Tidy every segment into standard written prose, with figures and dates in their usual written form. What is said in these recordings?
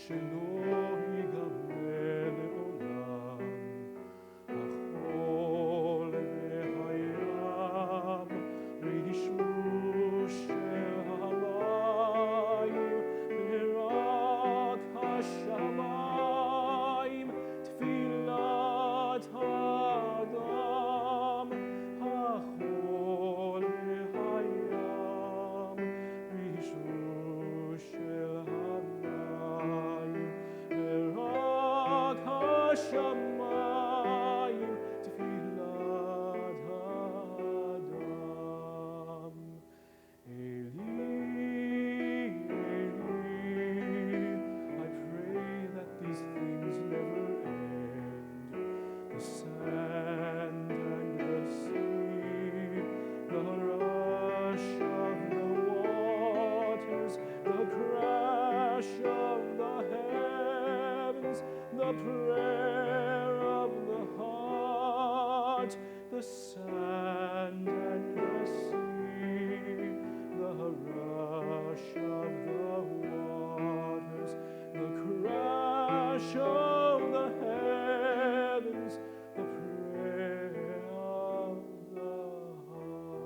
שלא ייגמר לעולם. החול והים וישבו של המים ורק השמיים תפילת האדם. החול והים וישבו של המים ורק השמיים תפילת האדם. Eli, Eli, I pray that these things never end. The sand and the sea, the rush of the waters, the crash of the heavens, the prayer of the heart, the sand and the sea, the rush of the waters, the crash of the heavens, the prayer of the heart.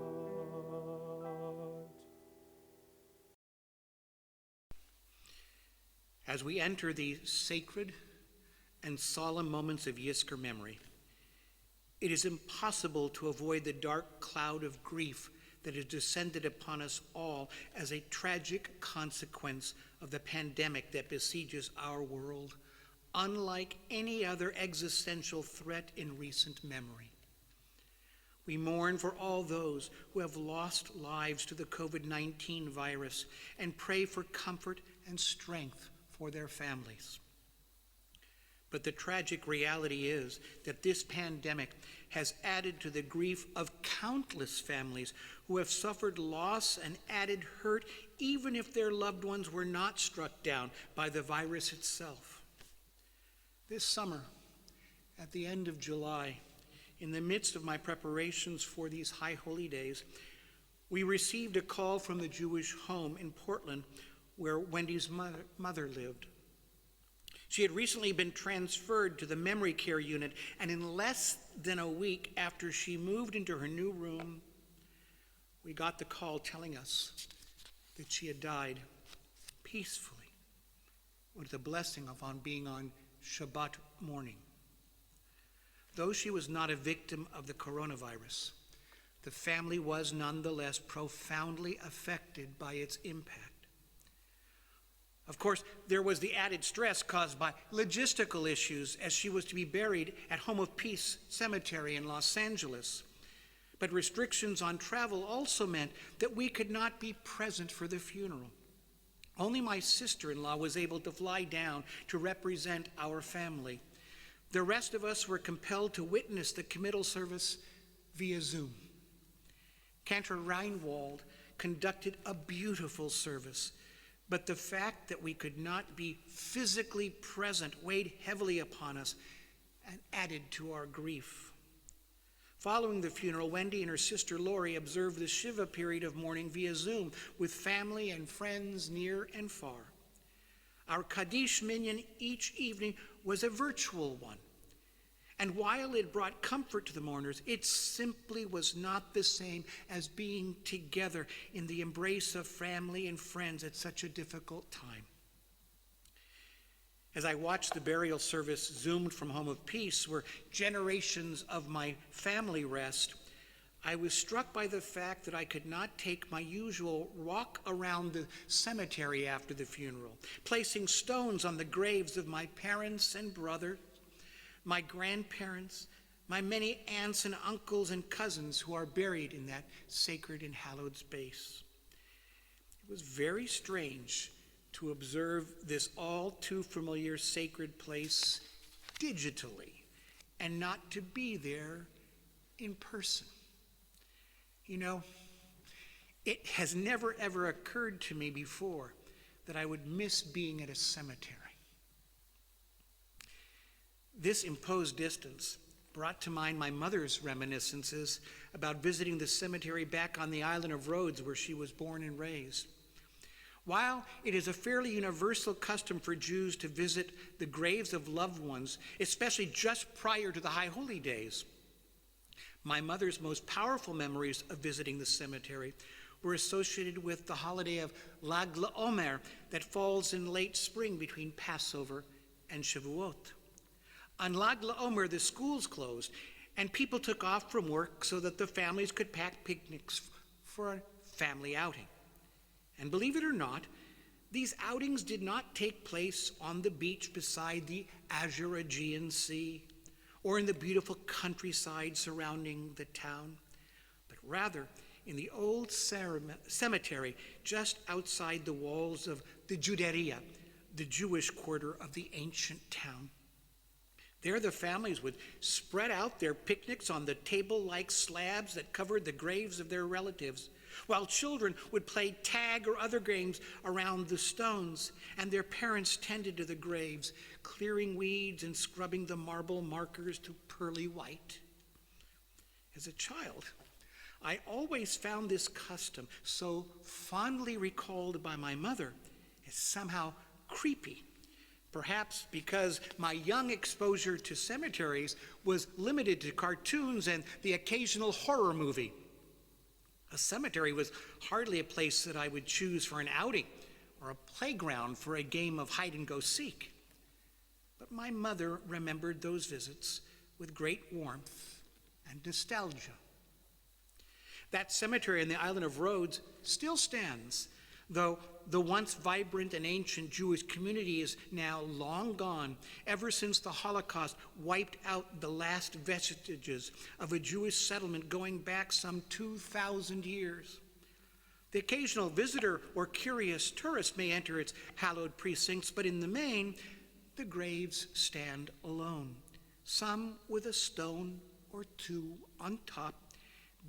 As we enter the sacred and solemn moments of Yizkor memory, it is impossible to avoid the dark cloud of grief that has descended upon us all as a tragic consequence of the pandemic that besieges our world, unlike any other existential threat in recent memory. We mourn for all those who have lost lives to the COVID-19 virus and pray for comfort and strength for their families. But the tragic reality is that this pandemic has added to the grief of countless families who have suffered loss and added hurt, even if their loved ones were not struck down by the virus itself. This summer, at the end of July, in the midst of my preparations for these high holy days, we received a call from the Jewish home in Portland where Wendy's mother lived. She had recently been transferred to the memory care unit, and in less than a week after she moved into her new room, we got the call telling us that she had died peacefully with the blessing upon being on Shabbat morning. Though she was not a victim of the coronavirus, the family was nonetheless profoundly affected by its impact. Of course, there was the added stress caused by logistical issues as she was to be buried at Home of Peace Cemetery in Los Angeles. But restrictions on travel also meant that we could not be present for the funeral. Only my sister-in-law was able to fly down to represent our family. The rest of us were compelled to witness the committal service via Zoom. Cantor Reinwald conducted a beautiful service, but the fact that we could not be physically present weighed heavily upon us and added to our grief. Following the funeral, Wendy and her sister Lori observed the Shiva period of mourning via Zoom with family and friends near and far. Our Kaddish minyan each evening was a virtual one. And while it brought comfort to the mourners, it simply was not the same as being together in the embrace of family and friends at such a difficult time. As I watched the burial service zoomed from Home of Peace, where generations of my family rest, I was struck by the fact that I could not take my usual walk around the cemetery after the funeral, placing stones on the graves of my parents and brother, my grandparents, my many aunts and uncles and cousins who are buried in that sacred and hallowed space. It was very strange to observe this all too familiar sacred place digitally and not to be there in person. You know, it has never ever occurred to me before that I would miss being at a cemetery. This imposed distance brought to mind my mother's reminiscences about visiting the cemetery back on the island of Rhodes where she was born and raised. While it is a fairly universal custom for Jews to visit the graves of loved ones, especially just prior to the High Holy Days, my mother's most powerful memories of visiting the cemetery were associated with the holiday of Lag LaOmer that falls in late spring between Passover and Shavuot. On Lag LaOmer, the schools closed, and people took off from work so that the families could pack picnics for a family outing. And believe it or not, these outings did not take place on the beach beside the azure Aegean Sea or in the beautiful countryside surrounding the town, but rather in the old cemetery just outside the walls of the Juderia, the Jewish quarter of the ancient town. There the families would spread out their picnics on the table-like slabs that covered the graves of their relatives, while children would play tag or other games around the stones, and their parents tended to the graves, clearing weeds and scrubbing the marble markers to pearly white. As a child, I always found this custom, so fondly recalled by my mother, as somehow creepy. Perhaps because my young exposure to cemeteries was limited to cartoons and the occasional horror movie. A cemetery was hardly a place that I would choose for an outing or a playground for a game of hide-and-go-seek. But my mother remembered those visits with great warmth and nostalgia. That cemetery on the island of Rhodes still stands, though the once vibrant and ancient Jewish community is now long gone, ever since the Holocaust wiped out the last vestiges of a Jewish settlement going back some 2,000 years. The occasional visitor or curious tourist may enter its hallowed precincts, but in the main, the graves stand alone, some with a stone or two on top,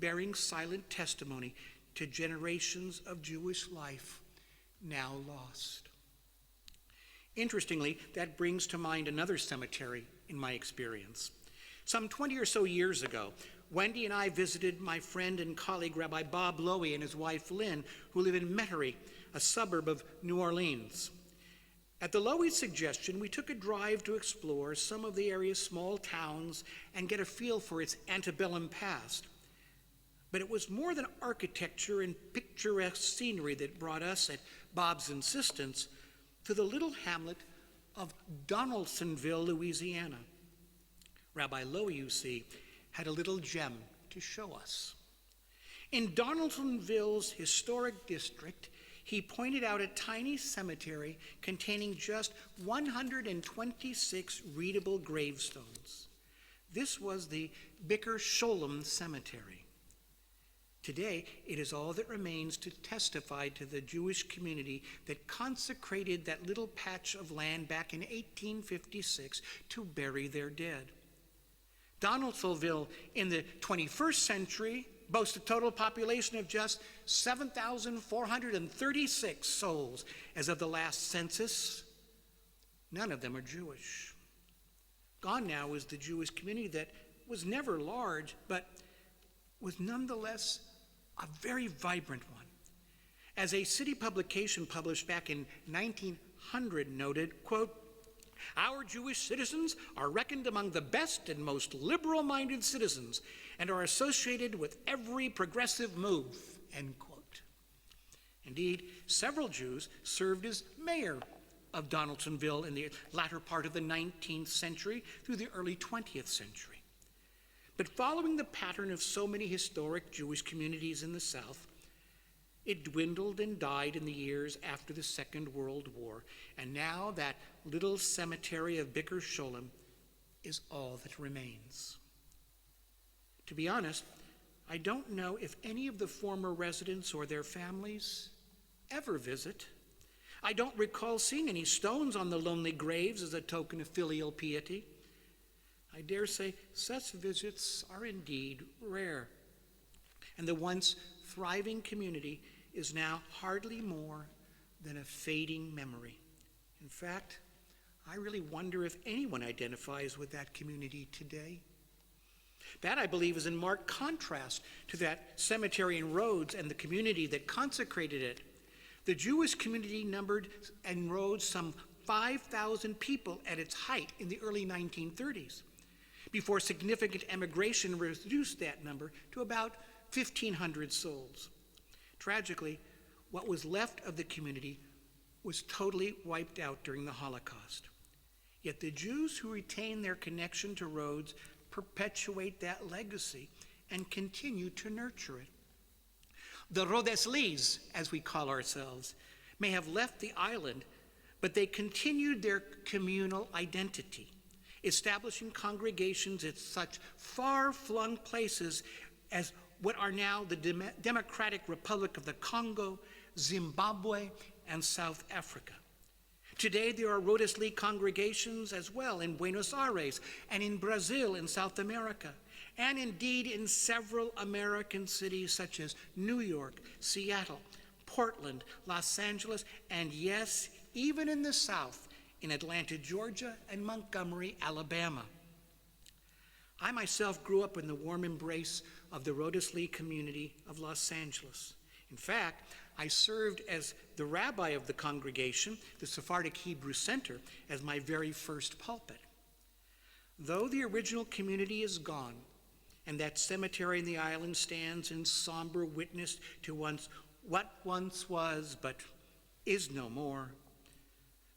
bearing silent testimony to generations of Jewish life now lost. Interestingly, that brings to mind another cemetery in my experience. Some 20 or so years ago, Wendy and I visited my friend and colleague Rabbi Bob Lowy and his wife Lynn, who live in Metairie, a suburb of New Orleans. At the Lowy suggestion, we took a drive to explore some of the area's small towns and get a feel for its antebellum past. But it was more than architecture and picturesque scenery that brought us, at Bob's insistence, to the little hamlet of Donaldsonville, Louisiana. Rabbi Lowy, you see, had a little gem to show us. In Donaldsonville's historic district, he pointed out a tiny cemetery containing just 126 readable gravestones. This was the Bicker Sholem Cemetery. Today, it is all that remains to testify to the Jewish community that consecrated that little patch of land back in 1856 to bury their dead. Donaldsonville in the 21st century boasts a total population of just 7,436 souls as of the last census. None of them are Jewish. Gone now is the Jewish community that was never large, but was nonetheless a very vibrant one. As a city publication published back in 1900 noted, quote, "Our Jewish citizens are reckoned among the best and most liberal-minded citizens and are associated with every progressive move," end quote. Indeed, several Jews served as mayor of Donaldsonville in the latter part of the 19th century through the early 20th century. But following the pattern of so many historic Jewish communities in the South, it dwindled and died in the years after the Second World War, and now that little cemetery of Bicker Sholem is all that remains. To be honest, I don't know if any of the former residents or their families ever visit. I don't recall seeing any stones on the lonely graves as a token of filial piety. I dare say such visits are indeed rare, and the once thriving community is now hardly more than a fading memory. In fact, I really wonder if anyone identifies with that community today. That, I believe, is in marked contrast to that cemetery in Rhodes and the community that consecrated it. The Jewish community numbered in Rhodes some 5,000 people at its height in the early 1930s, before significant emigration reduced that number to about 1,500 souls. Tragically, what was left of the community was totally wiped out during the Holocaust. Yet the Jews who retain their connection to Rhodes perpetuate that legacy and continue to nurture it. The Rhodeslis, as we call ourselves, may have left the island, but they continued their communal identity, establishing congregations at such far-flung places as what are now the Democratic Republic of the Congo, Zimbabwe, and South Africa. Today, there are Rhodesli congregations as well in Buenos Aires and in Brazil in South America, and indeed in several American cities such as New York, Seattle, Portland, Los Angeles, and yes, even in the South, in Atlanta, Georgia, and Montgomery, Alabama. I myself grew up in the warm embrace of the Rhodesli community of Los Angeles. In fact, I served as the rabbi of the congregation, the Sephardic Hebrew Center, as my very first pulpit. Though the original community is gone, and that cemetery in the island stands in somber witness to what once was but is no more,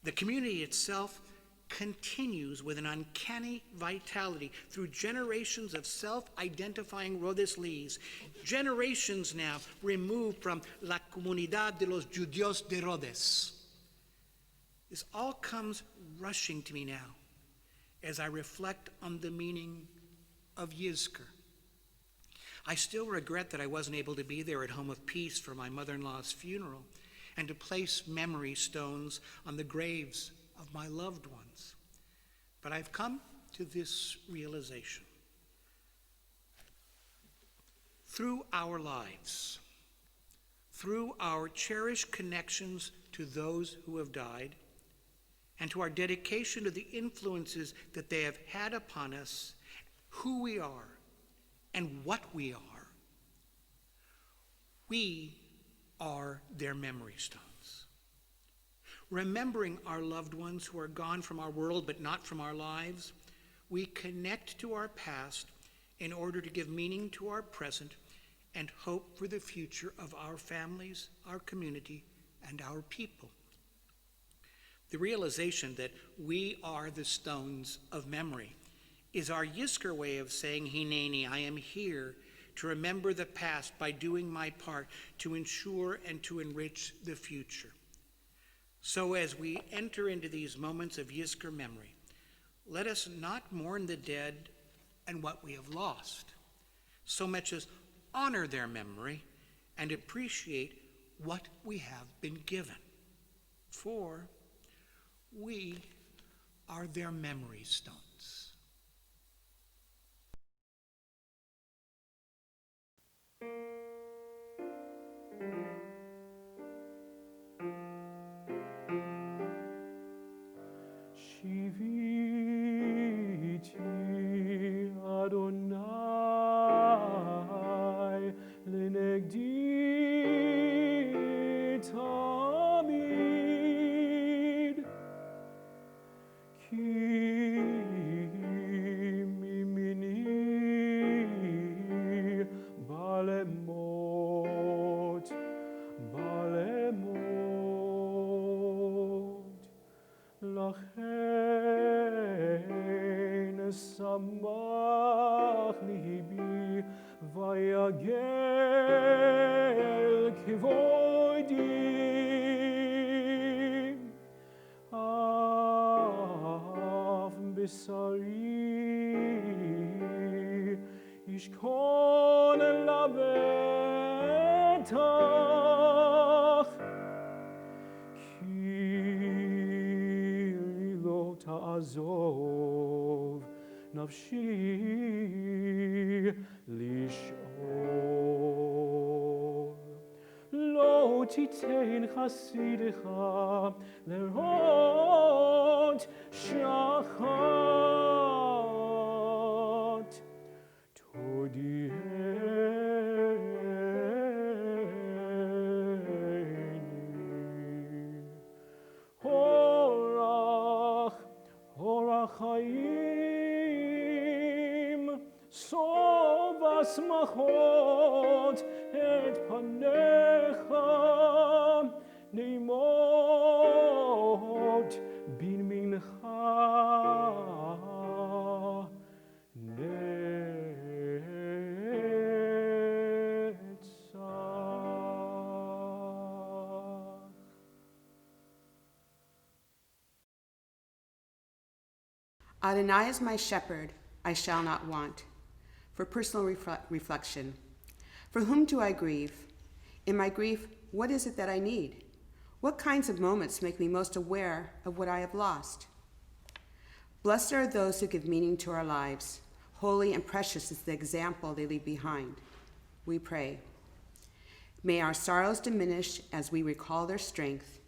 the community itself continues with an uncanny vitality through generations of self-identifying Rhodeslis, generations now removed from La Comunidad de los Judíos de Rhodes. This all comes rushing to me now as I reflect on the meaning of Yizkor. I still regret that I wasn't able to be there at Home of Peace for my mother-in-law's funeral and to place memory stones on the graves of my loved ones. But I've come to this realization. Through our lives, through our cherished connections to those who have died, and to our dedication to the influences that they have had upon us, who we are and what we are their memory stones. Remembering our loved ones who are gone from our world but not from our lives, we connect to our past in order to give meaning to our present and hope for the future of our families, our community, and our people. The realization that we are the stones of memory is our Yizkor way of saying, Hineni, I am here to remember the past by doing my part to ensure and to enrich the future. So as we enter into these moments of Yizkor memory, let us not mourn the dead and what we have lost, so much as honor their memory and appreciate what we have been given. For we are their memory stones. Shiviti Adonai lenegdi tamid ki mimini balemot Lachen samach libi vayagel kivodi av besari ishkon labetach Ta'azov nafshi lish'or Lo titein chasidecha lerot shachat Todieni החיים, סוב השמחות את פניך, נעימות בנמינך נצח. Adonai is my shepherd, I shall not want. For personal reflection, for whom do I grieve? In my grief, what is it that I need? What kinds of moments make me most aware of what I have lost? Blessed are those who give meaning to our lives. Holy and precious is the example they leave behind. We pray. May our sorrows diminish as we recall their strength.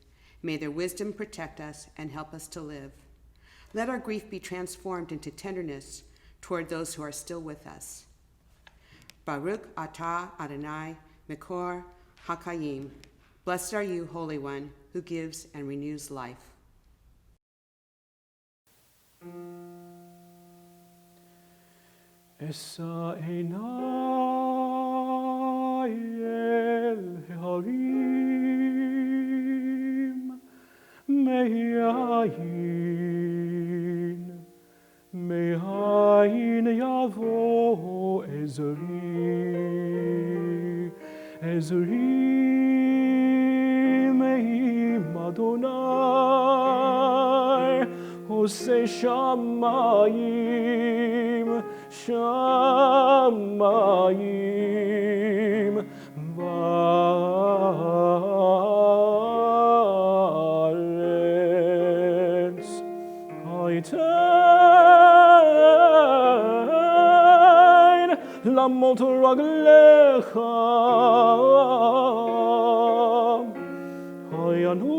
May their wisdom protect us and help us to live. Let our grief be transformed into tenderness toward those who are still with us. Baruch atah Adonai Mekor HaKayim. Blessed are you, Holy One, who gives and renews life. אשא עיניי אל ההרים, מאין יבוא עזרי, מעם אדוני, עושה שמיים וארץ. הייתן למות רגליך, הינום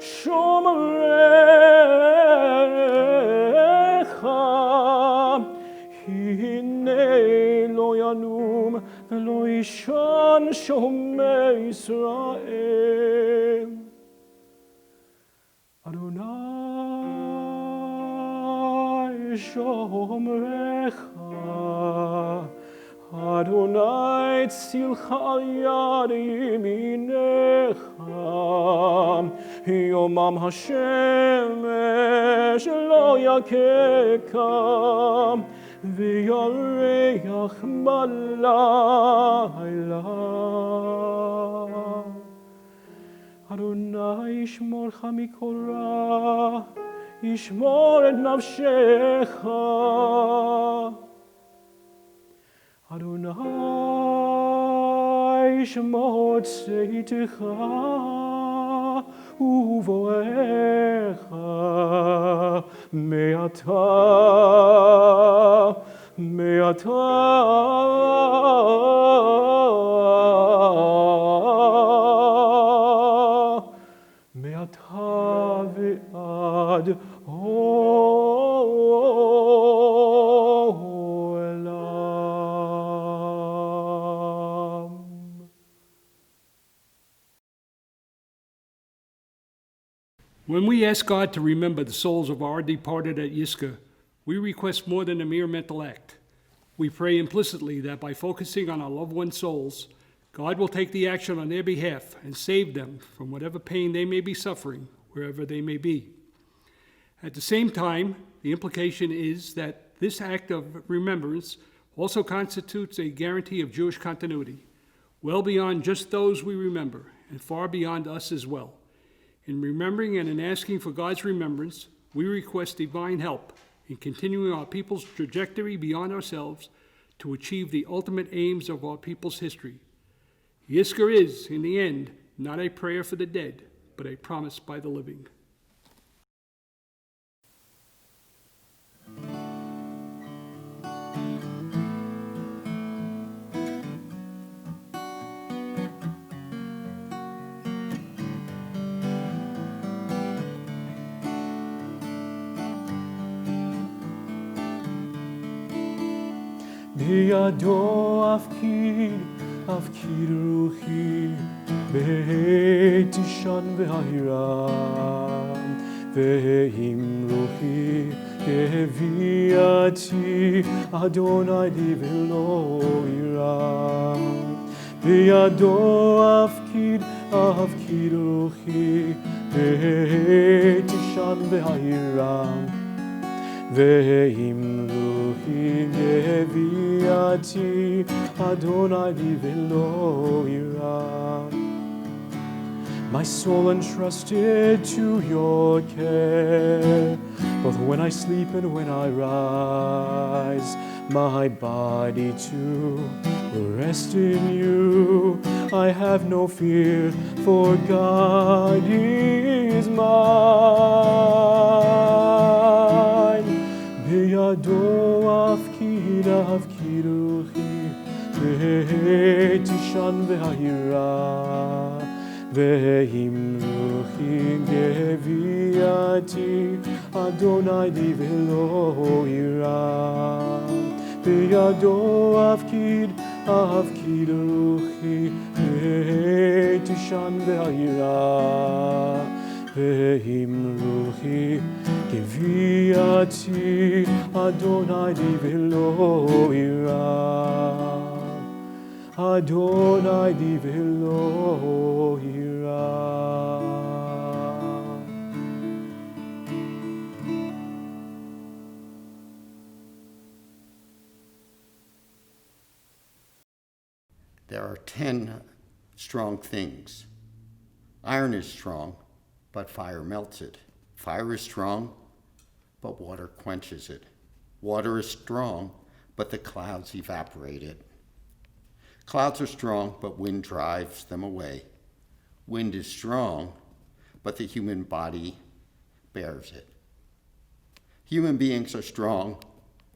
שומריך, הנה לא ינום ולא יישן שומר ישראל. אדוני שומרך, אדוני צילך על יד ימינך, יומם השמש לא יככה, וירח בלילה. אדוני ישמורך מכל רע, ישמור את נפשך. אדוני ישמור צאתך ובואך, מעתה ועד עולם. When we ask God to remember the souls of our departed at Yizkor, we request more than a mere mental act. We pray implicitly that by focusing on our loved ones' souls, God will take the action on their behalf and save them from whatever pain they may be suffering, wherever they may be. At the same time, the implication is that this act of remembrance also constitutes a guarantee of Jewish continuity, well beyond just those we remember, and far beyond us as well. In remembering and in asking for God's remembrance, we request divine help in continuing our people's trajectory beyond ourselves to achieve the ultimate aims of our people's history. Yizkor is, in the end, not a prayer for the dead, but a promise by the living. בידו אפקיד רוחי, בהתישן והירם, ועם רוחי הביאתי, אדוני לי ולא ירם. בידו אפקיד רוחי, בהתישן והירם, ועם רוחי הביאתי, אדוני לי ולא ירם. My soul entrusted to your care, both when I sleep and when I rise. My body too will rest in you. I have no fear, for God is mine. בידו אפקיד רוחי, בהתישן והירם, ועם רוחי הביאתי, אדוני לי ולא ירם. בידו אפקיד רוחי, בהתישן והירם, ועם רוחי הביאתי, אדוני לי ולא ירם. אדוני לי ולא ירם. There are 10 strong things. Iron is strong, but fire melts it. Fire is strong, but water quenches it. Water is strong, but the clouds evaporate it. Clouds are strong, but wind drives them away. Wind is strong, but the human body bears it. Human beings are strong,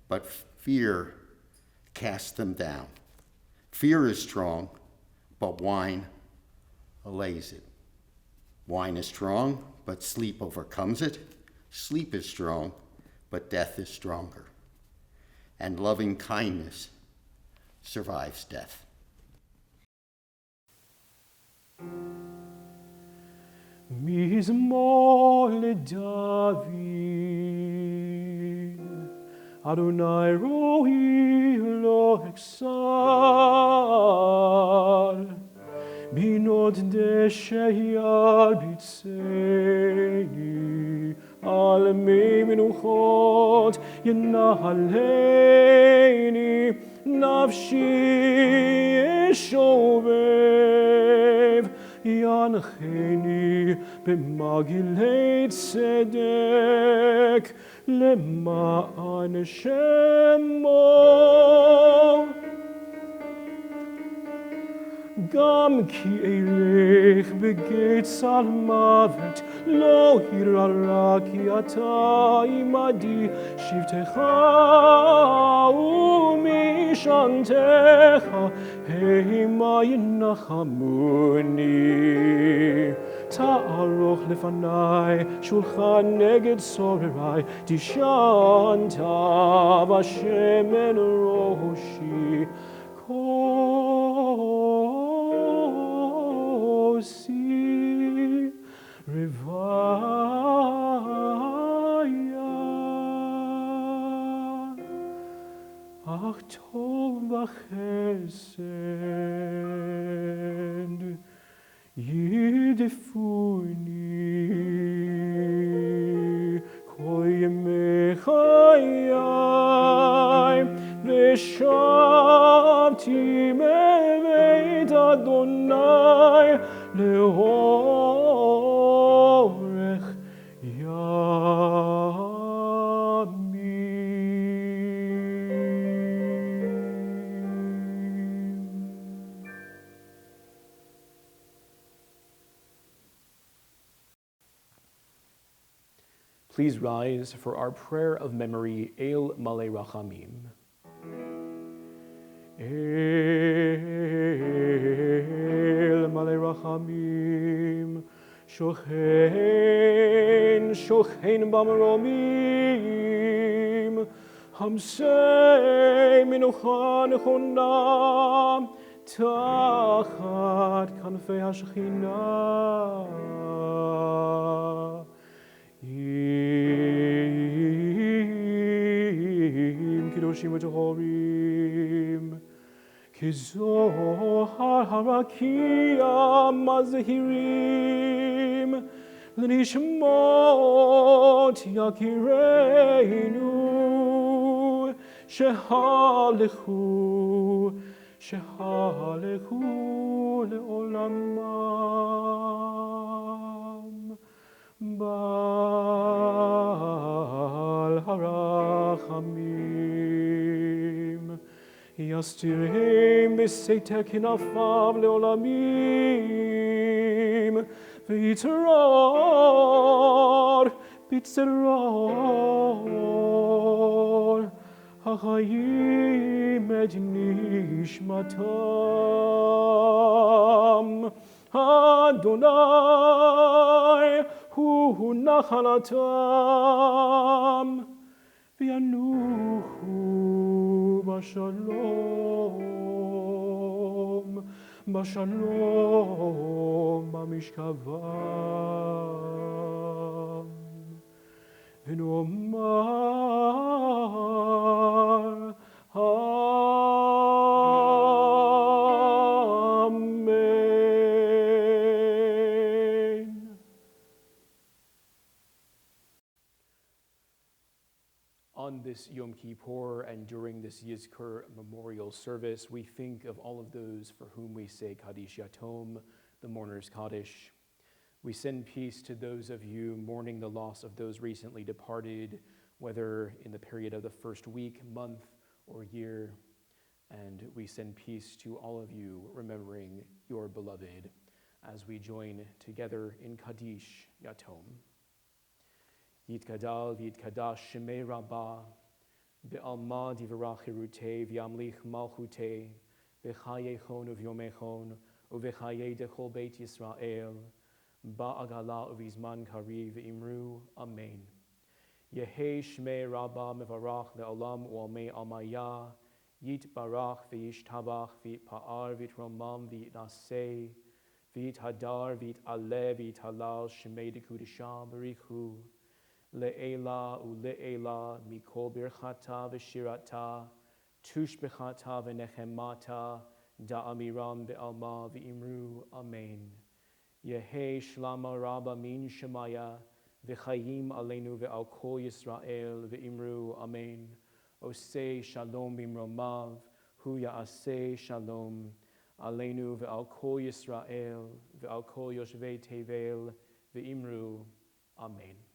but fear casts them down. Fear is strong, but wine allays it. Wine is strong, but sleep overcomes it. Sleep is strong, but death is stronger. And loving kindness survives death. מזמור לדוד, אדוני רואי לא אכסל, בינות דשא ילביצני, על מי מנוחות ינהלני, נפשי ישובב, ינחני במגילי צדק, למען שמו. גם כי אלך בגיא צל מוות, לא ירא רע, כי אתה עמדי, שבטך ומשענתך המה ינחמוני. תערוך לפני שולחן נגד צורריי, תשענת בשמן ראשי. כוסי רוויה, אך טוב בחסד ירדפוני כל ימי חיי, ושבתי מבית אדוני לאורך ימים. Please rise for our prayer of memory, El Malei Rachamim. El Malei Rachamim, Shochen Bamromim, Hamsei Minucha Nechona, תחת כנפי השכינה. עם קדושים וטהורים, כזוהר הרקיע מזהירים לנשמות יקירינו שהלכו לעולמם. בעל הרחמים יסתירם בסתר כנפיו לעולמים, ויתרור בצרור החיים את נשמתם. אדוני הוא נחלתם, וינוחו בשלום, בשלום במשכבם. ונאמר On this Yom Kippur and during this Yizkor memorial service, we think of all of those for whom we say Kaddish Yatom, the mourner's Kaddish. We send peace to those of you mourning the loss of those recently departed, whether in the period of the first week, month, or year. And we send peace to all of you remembering your beloved as we join together in Kaddish Yatom. Yitgadal v'yitkadash shemei rabbah, be'alma divarach hirutei v'yamlich malchutei, v'chayechon uv'yomechon, uv'chayei dechol beit Yisrael, ba'agala uv'izman kariv v'imru, Amen. Yehei shmei rabbah mevarach le'olam u'almei almaya, yitbarach v'yishtabach v'yitpa'ar v'yitromam v'yitnaseh, v'yithadar v'yit'aleh v'yithalal shmei dekudashah b'richu, Le'ela u'le'ela mikol birchata v'shirata, tushbechata v'nechemata, da'amiram be'alma v'imru, Amen. Yehei shlama rabba min shemaya, v'chayim aleinu ve'al kol Yisrael v'imru, Amen. Osei shalom bimromav, hu ya'aseh shalom, aleinu ve'al kol Yisrael, ve'al kol yoshvei tevel, v'imru, Amen.